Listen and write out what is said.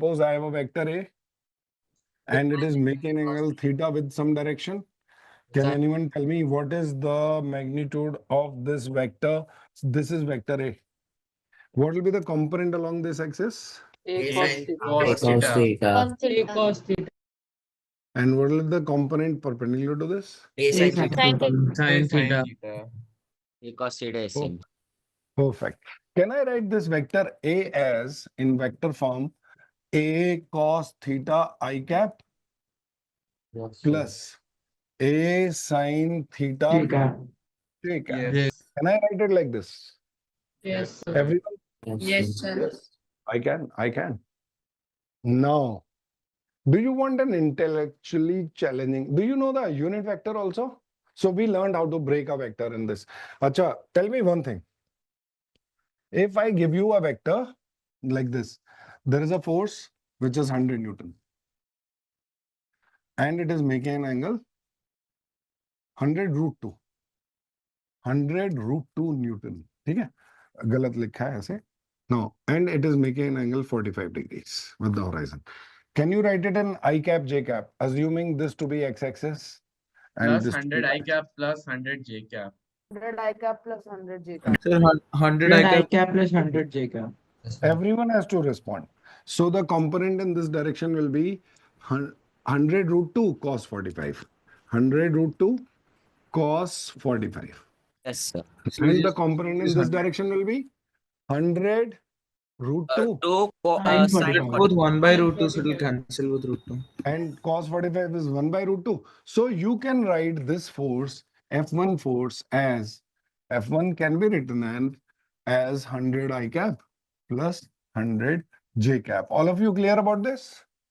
suppose I have a vector A and it is making angle theta with some direction. Can Sir. anyone tell me what is the magnitude of this vector? This is vector A. What will be the component along this axis? A Sin cos cos theta. theta. And what will be the component perpendicular to this? A sin theta. Sin theta. A cos theta is Oh, same. perfect. Can I write this vector A as in vector form A cos theta I cap plus A sin theta j cap? Yes. Can I write it like this? Yes, sir. Everyone? Yes, sir. Yes, I can. Now, do you want an intellectually challenging? Do you know the unit vector also? So we learned how to break a vector in this. Acha, tell me one thing. If I give you a vector like this, there is a force which is 100 Newton. And it is making an angle 100 root 2. 100 root 2 Newton. ठीक है? गलत लिखा है ऐसे. No, and it is making an angle 45 degrees with the horizon. Can you write it in I cap, J cap, assuming this to be x-axis? Plus This to 100 be I cap plus 100 J cap. 100 I cap plus 100 J cap. Sir, 100 I cap plus 100 J cap. Everyone has to respond. So the component in this direction will be 100 root 2 cos 45. 100 root 2 cos 45. Yes, sir. And the component in this direction will be 100 root 2. 2 Sin sin both 1 by root 2, so it will cancel with root 2. And cos 45 is 1 by root 2. So you can write this force, F1 force, as F1 can be written as 100 I cap plus 100 J cap. All of you clear about this?